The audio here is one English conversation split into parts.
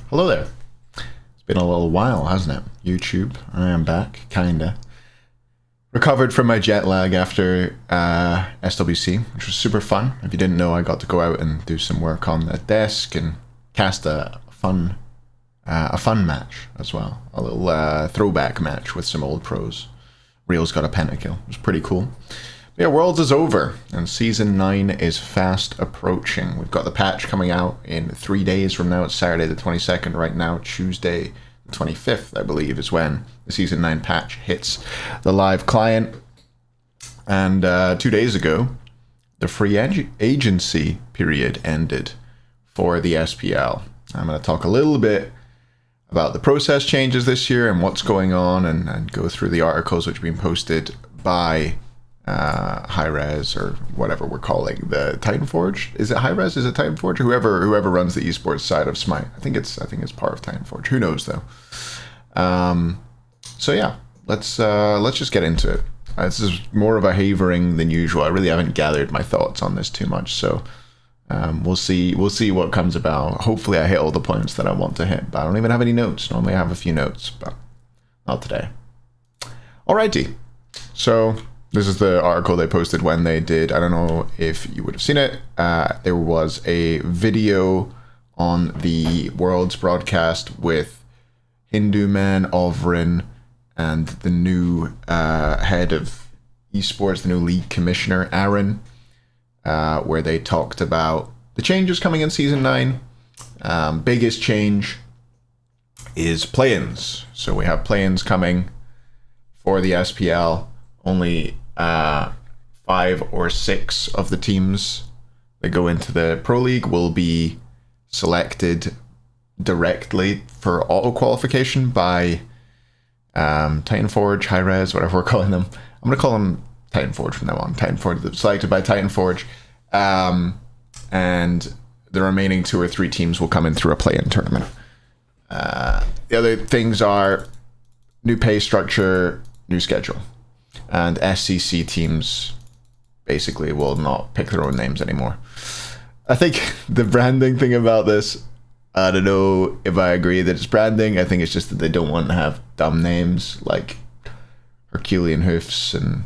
Hello there. It's been a little while, hasn't it? YouTube, I am back, kinda. Recovered from my jet lag after SWC, which was super fun. If you didn't know, I got to go out and do some work on the desk and cast a fun match as well. A little throwback match with some old pros. Real's got a pentakill. It was pretty cool. Yeah, Worlds is over, and Season 9 is fast approaching. We've got the patch coming out in 3 days from now. It's Saturday the 22nd right now. Tuesday the 25th, I believe, is when the Season 9 patch hits the live client. And 2 days ago, the free agency period ended for the SPL. I'm going to talk a little bit about the process changes this year and what's going on, and go through the articles which have been posted by Hi-Rez, or whatever we're calling the Titan Forge. Is it Hi-Rez? Is it Titan Forge? Whoever runs the esports side of Smite. I think it's part of Titan Forge. Who knows though? So yeah, let's just get into it. This is more of a Hayvering than usual. I really haven't gathered my thoughts on this too much, so we'll see what comes about. Hopefully I hit all the points that I want to hit, but I don't even have any notes. Normally I have a few notes, but not today. Alrighty, so this is the article they posted when they did. I don't know if you would have seen it. There was a video on the Worlds broadcast with Hindu Man, Ovrin, and the new head of esports, the new league commissioner, Aaron, where they talked about the changes coming in Season 9. Biggest change is play-ins. So we have play-ins coming for the SPL. Only 5 or 6 of the teams that go into the Pro League will be selected directly for auto qualification by Titan Forge, Hi-Rez, whatever we're calling them. I'm going to call them Titan Forge from now on. Titan Forge, selected by Titan Forge. And the remaining 2 or 3 teams will come in through a Playin Tournament. The other things are new pay structure, new schedule. And SCC teams basically will not pick their own names anymore. I think the branding thing about this, I don't know if I agree that it's branding. I think it's just that they don't want to have dumb names like Herculean Hoofs and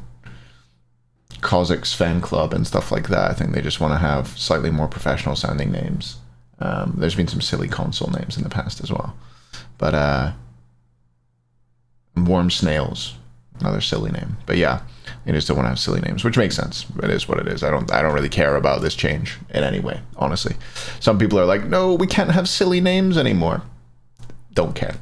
Kha'Zix Fan Club and stuff like that. I think they just want to have slightly more professional sounding names. There's been some silly console names in the past as well. But Warm Snails, another silly name. But yeah, they just don't want to have silly names, which makes sense. It is what it is. I don't really care about this change in any way, honestly. Some people are like, no, we can't have silly names anymore. Don't care.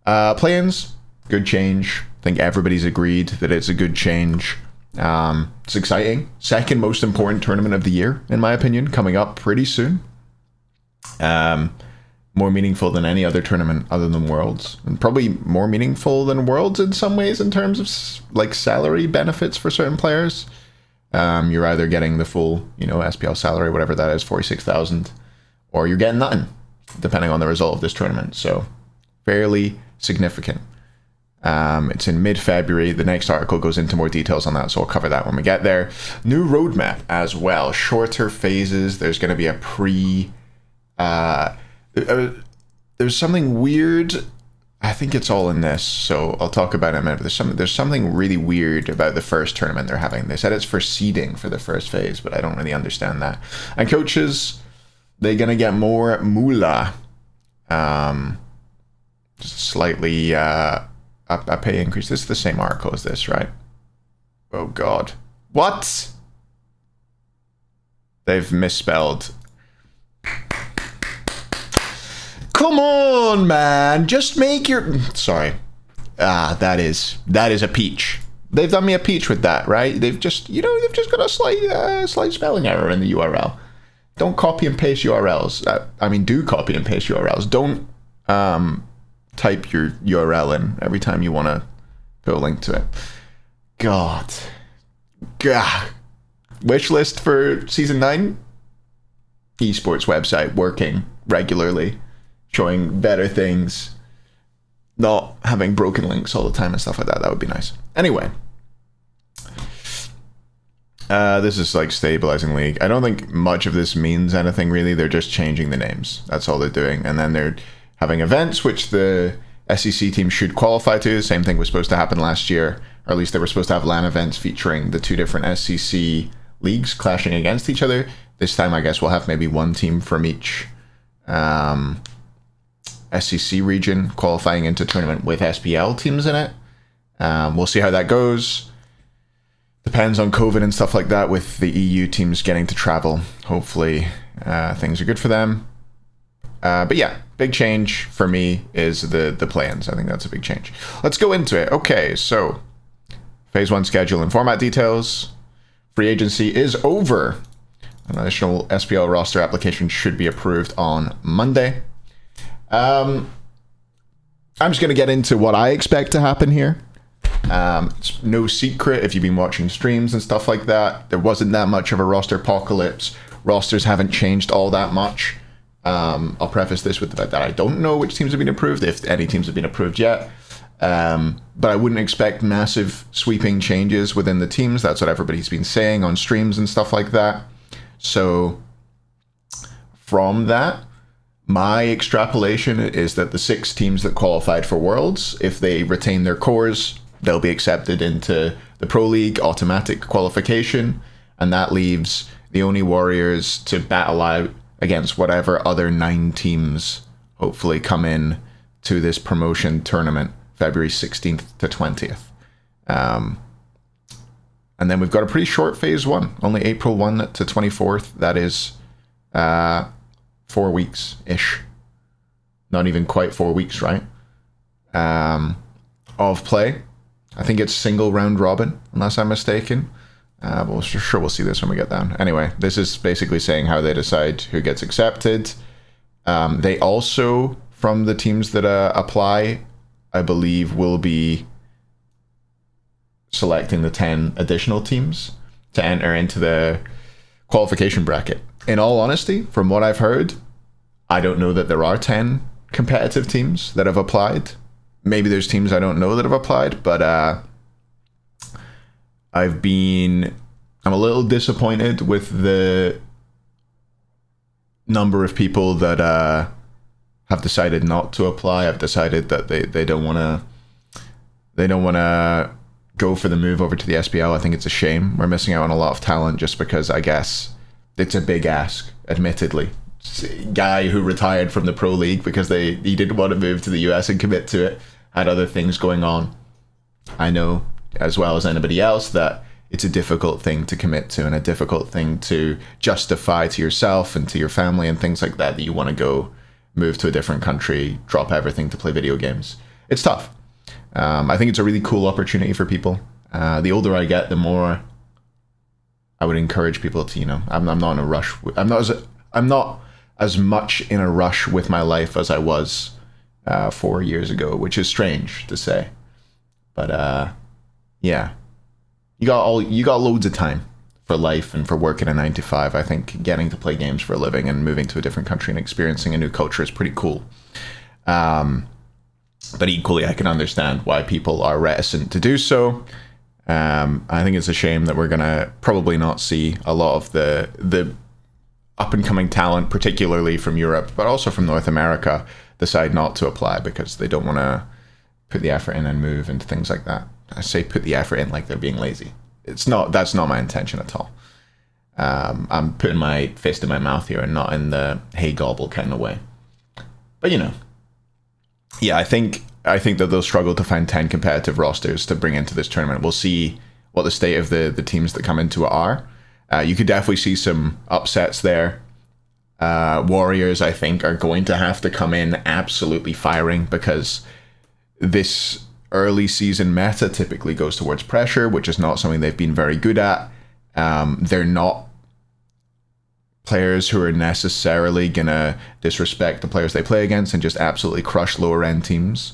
Play-ins, good change. I think everybody's agreed that it's a good change. It's exciting. Second most important tournament of the year, in my opinion, coming up pretty soon. More meaningful than any other tournament other than Worlds, and probably more meaningful than Worlds in some ways in terms of like salary benefits for certain players. You're either getting the full, SPL salary, whatever that is, 46,000, or you're getting nothing, depending on the result of this tournament. So fairly significant. It's in mid-February. The next article goes into more details on that, so I'll cover that when we get there. New roadmap as well. Shorter phases. There's going to be a there's something weird. I think it's all in this, so I'll talk about it in a minute. But there's something really weird about the first tournament they're having. They said it's for seeding for the first phase, but I don't really understand that. And coaches, they're gonna get more moolah. Slightly a pay increase. This is the same article as this, right? Oh God, what? They've misspelled. Come on, man. Just make your... Sorry. That is a peach. They've done me a peach with that, right? They've just got a slight spelling error in the URL. Don't copy and paste URLs. Do copy and paste URLs. Don't type your URL in every time you want to put a link to it. God. Wishlist for Season 9? Esports website working regularly. Showing better things, not having broken links all the time and stuff like that. That would be nice. Anyway, this is like stabilizing league. I don't think much of this means anything really. They're just changing the names. That's all they're doing. And then they're having events, which the SEC team should qualify to. Same thing was supposed to happen last year, or at least they were supposed to have LAN events featuring the two different SEC leagues clashing against each other. This time, I guess we'll have maybe one team from each SEC region qualifying into tournament with SPL teams in it. We'll see how that goes. Depends on COVID and stuff like that with the EU teams getting to travel. Hopefully things are good for them. But yeah, big change for me is the play-ins. I think that's a big change. Let's go into it. Okay, so Phase 1 schedule and format details. Free agency is over. An additional SPL roster application should be approved on Monday. I'm just going to get into what I expect to happen here. It's no secret if you've been watching streams and stuff like that. There wasn't that much of a roster apocalypse. Rosters haven't changed all that much. I'll preface this with the fact that I don't know which teams have been approved, if any teams have been approved yet. But I wouldn't expect massive sweeping changes within the teams. That's what everybody's been saying on streams and stuff like that. So from that, my extrapolation is that the 6 teams that qualified for Worlds, if they retain their cores, they'll be accepted into the Pro League automatic qualification. And that leaves the only Warriors to battle out against whatever other 9 teams hopefully come in to this promotion tournament, February 16th to 20th. And then we've got a pretty short Phase 1, only April 1 to 24th. That is 4 weeks-ish. Not even quite 4 weeks, right? Of play. I think it's single round robin, unless I'm mistaken. But we'll see this when we get down. Anyway, this is basically saying how they decide who gets accepted. They also, from the teams that apply, I believe will be selecting the 10 additional teams to enter into the qualification bracket. In all honesty, from what I've heard, I don't know that there are 10 competitive teams that have applied. Maybe there's teams I don't know that have applied, but I'm a little disappointed with the number of people that have decided not to apply. I've decided that they don't want to go for the move over to the SPL. I think it's a shame. We're missing out on a lot of talent just because I guess it's a big ask, admittedly. Guy who retired from the Pro League because he didn't want to move to the US and commit to it, had other things going on. I know as well as anybody else that it's a difficult thing to commit to and a difficult thing to justify to yourself and to your family and things like that you want to go move to a different country, drop everything to play video games. It's tough. I think it's a really cool opportunity for people. The older I get, the more I would encourage people to, I'm not in a rush. I'm not as much in a rush with my life as I was 4 years ago, which is strange to say. But yeah, you got loads of time for life and for working a 9 to 5. I think getting to play games for a living and moving to a different country and experiencing a new culture is pretty cool. But equally, I can understand why people are reticent to do so. I think it's a shame that we're going to probably not see a lot of the up-and-coming talent, particularly from Europe, but also from North America, decide not to apply because they don't want to put the effort in and move and things like that. I say put the effort in like they're being lazy. That's not my intention at all. I'm putting my fist in my mouth here and not in the hey gobble kind of way. But yeah, I think that they'll struggle to find 10 competitive rosters to bring into this tournament. We'll see what the state of the teams that come into it are. You could definitely see some upsets there. Warriors, I think, are going to have to come in absolutely firing because this early season meta typically goes towards pressure, which is not something they've been very good at. They're not players who are necessarily going to disrespect the players they play against and just absolutely crush lower end teams.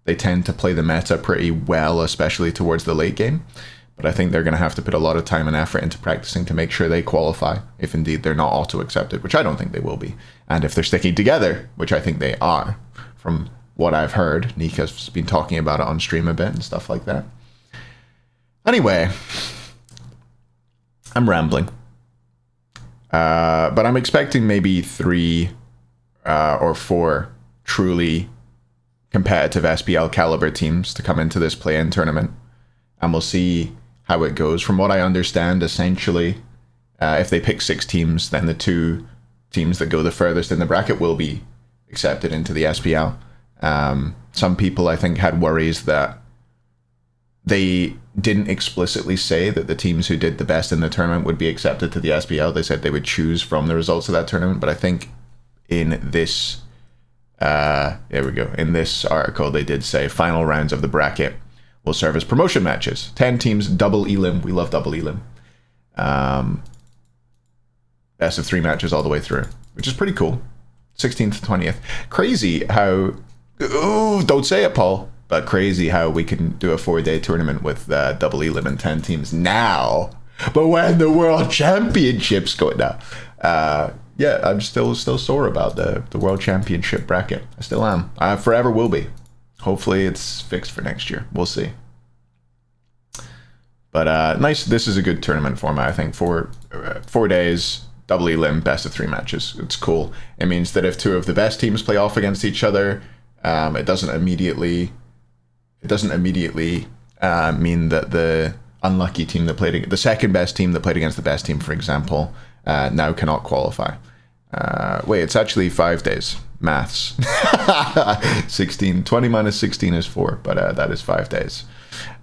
They tend to play the meta pretty well, especially towards the late game. But I think they're going to have to put a lot of time and effort into practicing to make sure they qualify, if indeed they're not auto-accepted, which I don't think they will be. And if they're sticking together, which I think they are, from what I've heard. Nika's been talking about it on stream a bit and stuff like that. Anyway, I'm rambling. But I'm expecting maybe 3 or 4 truly competitive SPL caliber teams to come into this play-in tournament, and we'll see how it goes. From what I understand, essentially, if they pick 6 teams, then the 2 teams that go the furthest in the bracket will be accepted into the SPL. Some people, I think, had worries that they didn't explicitly say that the teams who did the best in the tournament would be accepted to the SPL. They said they would choose from the results of that tournament. But I think in this, there we go. In this article, they did say final rounds of the bracket will serve as promotion matches. 10 teams, double Elim. We love double Elim. Best of 3 matches all the way through, which is pretty cool. 16th to 20th. Crazy how... Oh, don't say it, Paul. But crazy how we can do a 4-day tournament with double Elim and 10 teams now. But when the World Championships go now, yeah, I'm still sore about the World Championship bracket. I still am. I forever will be. Hopefully it's fixed for next year. We'll see. But nice. This is a good tournament format, I think. 4 days, double Elim, best of 3 matches. It's cool. It means that if 2 of the best teams play off against each other, it doesn't immediately mean that the unlucky team that played, the second best team that played against the best team, for example, now cannot qualify. Wait, it's actually 5 days. Maths. 16. 20 minus 16 is 4, but that is 5 days.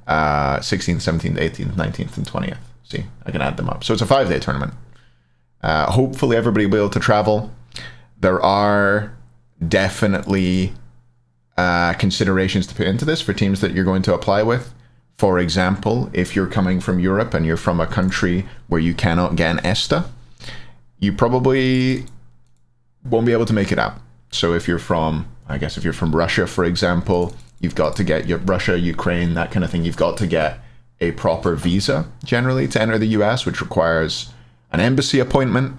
16th, 17th, 18th, 19th, and 20th. See, I can add them up. So it's a 5-day tournament. Hopefully everybody will be able to travel. There are definitely considerations to put into this for teams that you're going to apply with. For example, if you're coming from Europe and you're from a country where you cannot get an ESTA, you probably won't be able to make it out. So if you're from, I guess if you're from Russia, for example, you've got to get your Russia, Ukraine, that kind of thing. You've got to get a proper visa generally to enter the US, which requires an embassy appointment.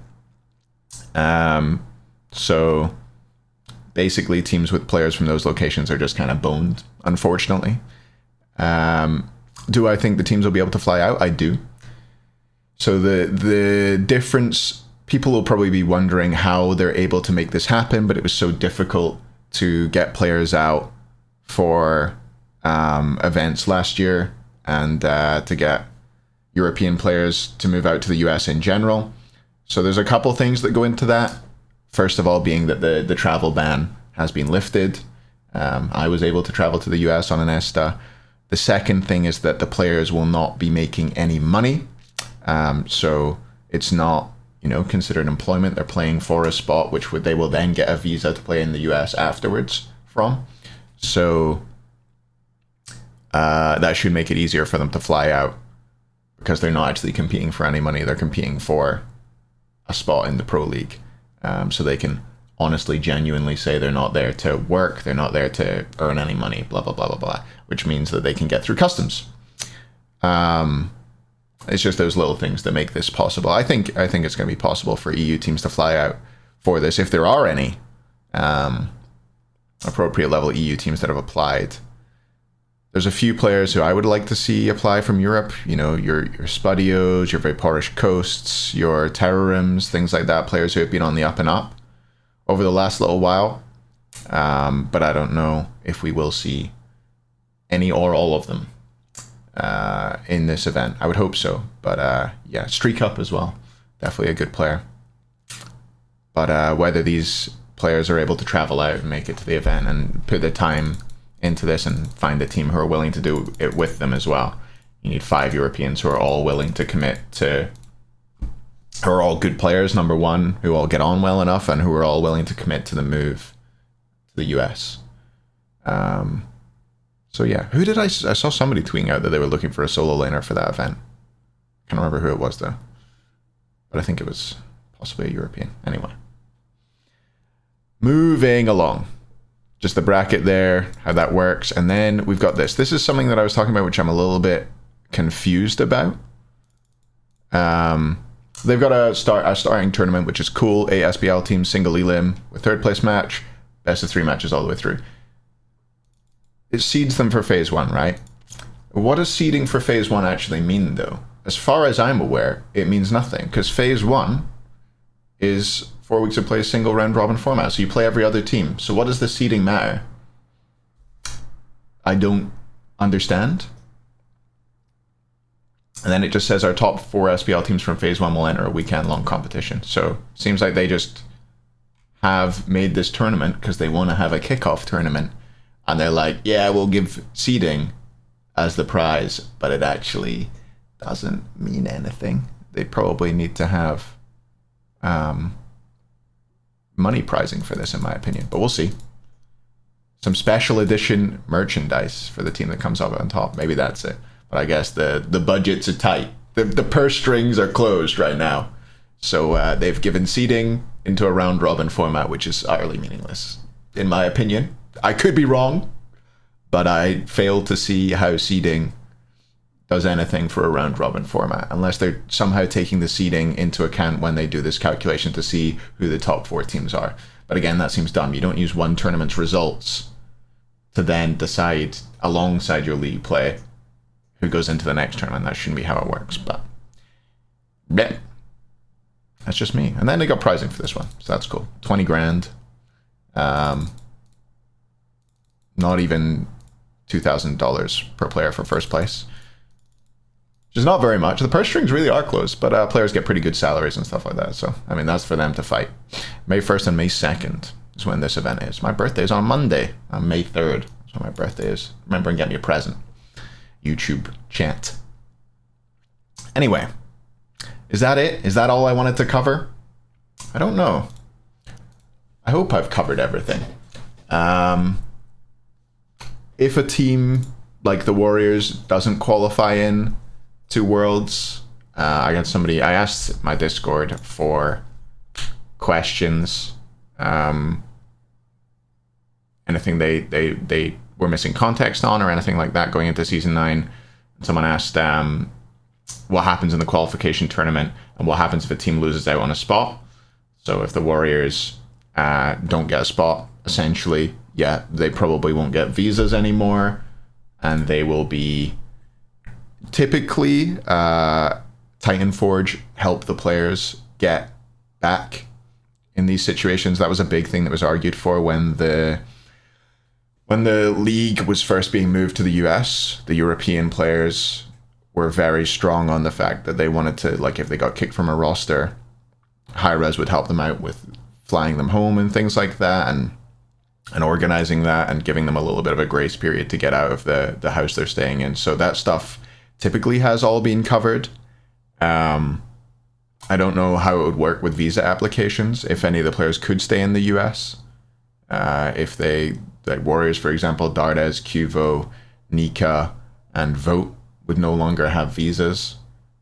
So basically teams with players from those locations are just kind of boned, unfortunately. Do I think the teams will be able to fly out? I do. So the difference, people will probably be wondering how they're able to make this happen, but it was so difficult to get players out for events last year, and to get European players to move out to the US in general. So there's a couple things that go into that. First of all, being that the travel ban has been lifted. I was able to travel to the US on an ESTA. The second thing is that the players will not be making any money. So it's not, considered employment. They're playing for a spot, which they will then get a visa to play in the US afterwards from. So that should make it easier for them to fly out, because they're not actually competing for any money. They're competing for a spot in the Pro League. So they can honestly, genuinely say they're not there to work, they're not there to earn any money, blah, blah, blah, blah, blah, which means that they can get through customs. It's just those little things that make this possible. I think it's going to be possible for EU teams to fly out for this, if there are any appropriate level EU teams that have applied. There's a few players who I would like to see apply from Europe. Your Spudios, your Vaporish Coasts, your Terrorims, things like that. Players who have been on the up and up over the last little while. But I don't know if we will see any or all of them in this event. I would hope so. But yeah, Streak Up as well. Definitely a good player. But whether these players are able to travel out and make it to the event and put the time into this and find a team who are willing to do it with them as well. You need 5 Europeans who are all willing to commit to, who are all good players, number one, who all get on well enough, and who are all willing to commit to the move to the US. So yeah, who did I saw somebody tweeting out that they were looking for a solo laner for that event. Can't remember who it was though, but I think it was possibly a European. Anyway, moving along. Just the bracket there, how that works. And then we've got this. This is something that I was talking about, which I'm a little bit confused about. They've got a starting tournament, which is cool. 8 SPL teams, single Elim with 3rd place match. Best of 3 matches all the way through. It seeds them for phase 1, right? What does seeding for phase 1 actually mean, though? As far as I'm aware, it means nothing, because phase 1 is 4 weeks of play single round robin format. So you play every other team. So what does the seeding matter? I don't understand. And then it just says our top 4 SPL teams from phase 1 will enter a weekend-long competition. So seems like they just have made this tournament because they want to have a kickoff tournament. And they're like, yeah, we'll give seeding as the prize, but it actually doesn't mean anything. They probably need to have money prizing for this, in my opinion, but we'll see. Some special edition merchandise for the team that comes up on top. Maybe that's it. But I guess the budgets are tight. The purse strings are closed right now. So they've given seeding into a round robin format, which is utterly meaningless, in my opinion. I could be wrong, but I fail to see how seeding does anything for a round robin format, unless they're somehow taking the seeding into account when they do this calculation to see who the top 4 teams are. But again, that seems dumb. You don't use one tournament's results to then decide alongside your league play who goes into the next tournament. That shouldn't be how it works, but yeah, that's just me. And then they got pricing for this one, so that's cool. 20 grand. Not even $2,000 per player for first place, which is not very much. The purse strings really are close, but players get pretty good salaries and stuff like that. So, I mean, that's for them to fight. May 1st and May 2nd is when this event is. My birthday is on Monday, on May 3rd. That's when my birthday is. Remember and get me a present. YouTube chat. Anyway, is that it? Is that all I wanted to cover? I don't know. I hope I've covered everything. If a team like the Warriors doesn't qualify in to Worlds, I asked my Discord for questions, anything they were missing context on or anything like that going into Season 9. Someone asked what happens in the qualification tournament and what happens if a team loses out on a spot. So if the Warriors don't get a spot, essentially, yeah, they probably won't get visas anymore, and they will be typically Titanforge help the players get back in these situations. That was a big thing that was argued for when the league was first being moved to the US. The European players were very strong on the fact that they wanted to, like, if they got kicked from a roster, Hi-Rez would help them out with flying them home and things like that, and organizing that and giving them a little bit of a grace period to get out of the house they're staying in. So that stuff typically has all been covered. I don't know how it would work with visa applications, if any of the players could stay in the US. If they, like Warriors, for example, Dardes, Cuvo, Nika, and Vote would no longer have visas.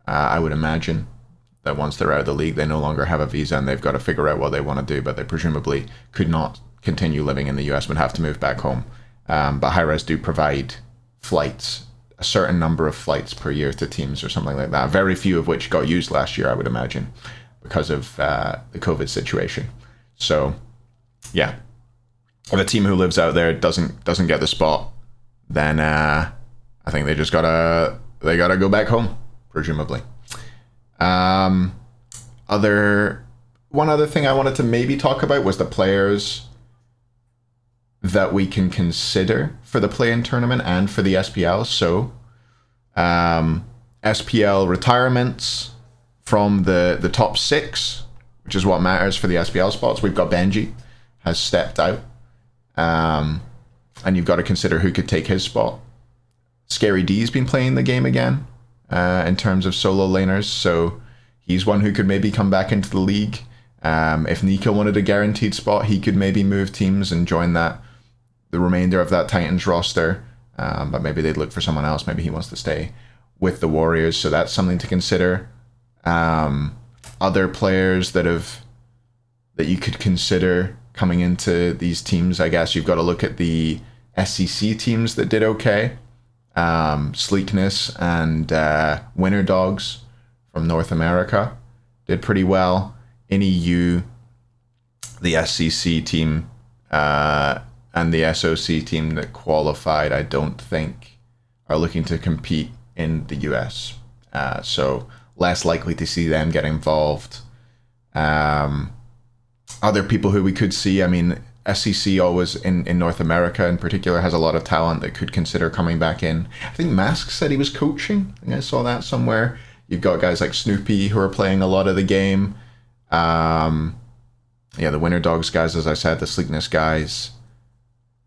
I would imagine that once they're out of the league, they no longer have a visa and they've got to figure out what they want to do, but they presumably could not continue living in the US, would have to move back home. But Hi-Rez do provide flights, a certain number of flights per year to teams or something like that, very few of which got used last year, I would imagine, because of the COVID situation. So yeah, if a team who lives out there doesn't get the spot, then I think they gotta go back home, presumably. One other thing I wanted to maybe talk about was the players that we can consider for the Playin Tournament and for the SPL. So SPL retirements from the top 6, which is what matters for the SPL spots. We've got Benji has stepped out, and you've got to consider who could take his spot. Scary D's been playing the game again in terms of solo laners, so he's one who could maybe come back into the league. If Nika wanted a guaranteed spot, he could maybe move teams and join the remainder of that Titans roster, but maybe they'd look for someone else. Maybe he wants to stay with the Warriors, so that's something to consider. Other players that you could consider coming into these teams, I guess you've got to look at the SCC teams that did okay. Sleekness and Winter Dogs from North America did pretty well. In EU, the SCC team and the SOC team that qualified, I don't think are looking to compete in the US. So less likely to see them get involved. other people who we could see, I mean, SEC always in North America in particular has a lot of talent that could consider coming back in. I think Mask said he was coaching. I think I saw that somewhere. You've got guys like Snoopy who are playing a lot of the game. Yeah, the Winter Dogs guys, as I said, the Sleekness guys,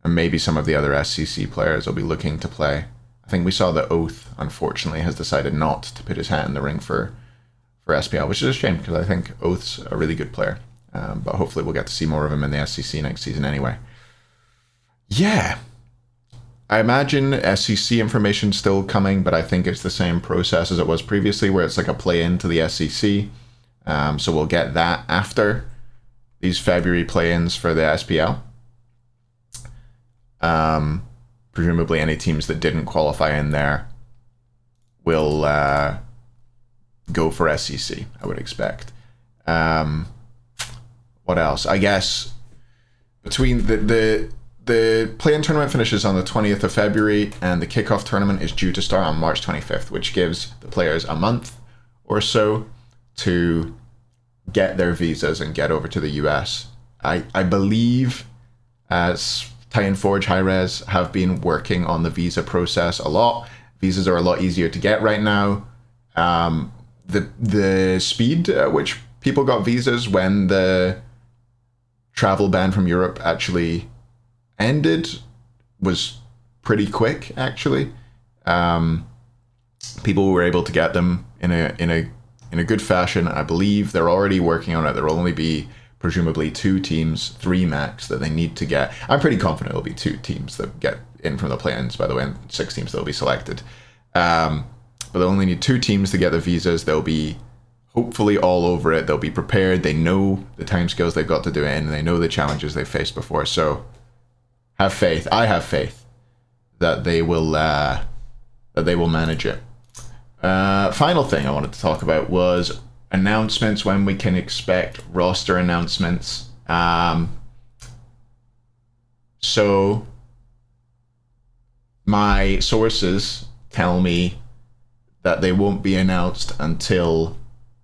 and maybe some of the other SEC players will be looking to play. I think we saw that Oath, unfortunately, has decided not to put his hat in the ring for SPL, which is a shame because I think Oath's a really good player. But hopefully we'll get to see more of him in the SEC next season anyway. Yeah. I imagine SEC information still coming, but I think it's the same process as it was previously, where it's like a play-in to the SEC. So we'll get that after these February play-ins for the SPL. Presumably any teams that didn't qualify in there will go for SEC, I would expect. What else? I guess between the Playin Tournament finishes on the 20th of February and the kickoff tournament is due to start on March 25th, which gives the players a month or so to get their visas and get over to the US. I believe as Titan Forge Hi-Res have been working on the visa process a lot. Visas are a lot easier to get right now. The speed at which people got visas when the travel ban from Europe actually ended was pretty quick, actually. People were able to get them in a good fashion. I believe they're already working on it. There will only be presumably 2 teams, 3 max, that they need to get. I'm pretty confident it'll be 2 teams that get in from the play-ins, by the way, and 6 teams that will be selected. But they'll only need 2 teams to get the visas. They'll be hopefully all over it. They'll be prepared. They know the timescales they've got to do it in, and they know the challenges they've faced before. So have faith. I have faith that they will manage it. Final thing I wanted to talk about was announcements, when we can expect roster announcements. So my sources tell me that they won't be announced until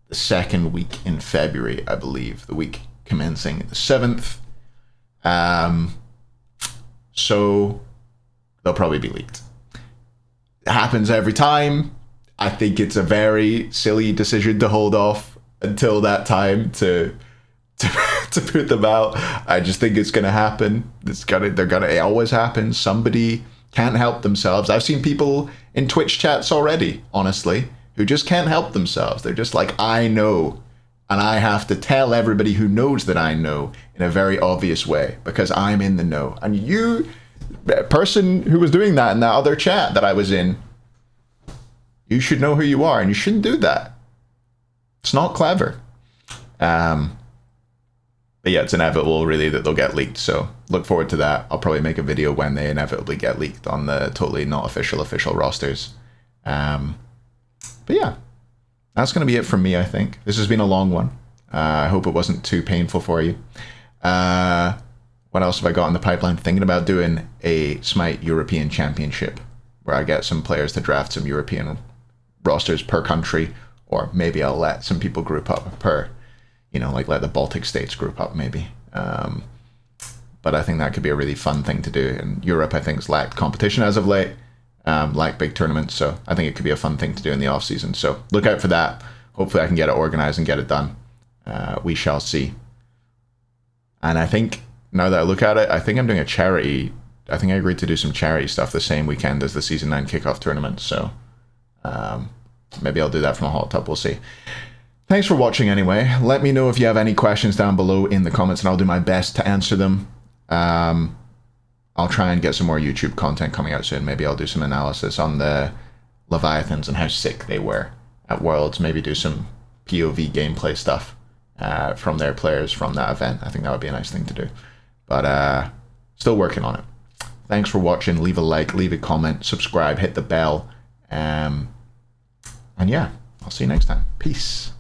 the 2nd week in February, I believe, the week commencing the 7th. So they'll probably be leaked. It happens every time. I think it's a very silly decision to hold off until that time to put them out. I just think it's gonna happen. It always happens. Somebody can't help themselves. I've seen people in Twitch chats already, honestly, who just can't help themselves. They're just like, I know, and I have to tell everybody who knows that I know in a very obvious way because I'm in the know. And you, person who was doing that in that other chat that I was in, you should know who you are, and you shouldn't do that. It's not clever. But yeah, it's inevitable, really, that they'll get leaked. So look forward to that. I'll probably make a video when they inevitably get leaked on the totally not official rosters. But yeah, that's going to be it from me, I think. This has been a long one. I hope it wasn't too painful for you. What else have I got in the pipeline? Thinking about doing a Smite European Championship where I get some players to draft some European rosters per country, or maybe I'll let some people group up per, like let the Baltic states group up maybe. But I think that could be a really fun thing to do. And Europe, I think, has lacked competition as of late, lacked big tournaments. So I think it could be a fun thing to do in the off season. So look out for that. Hopefully I can get it organized and get it done. We shall see. And I think now that I look at it, I think I'm doing a charity. I think I agreed to do some charity stuff the same weekend as the Season 9 kickoff tournament. So maybe I'll do that from a hot tub. We'll see. Thanks for watching anyway. Let me know if you have any questions down below in the comments, and I'll do my best to answer them. I'll try and get some more YouTube content coming out soon. Maybe I'll do some analysis on the Leviathans and how sick they were at Worlds. Maybe do some POV gameplay stuff from their players from that event. I think that would be a nice thing to do. But still working on it. Thanks for watching. Leave a like, leave a comment, subscribe, hit the bell. And yeah, I'll see you next time. Peace.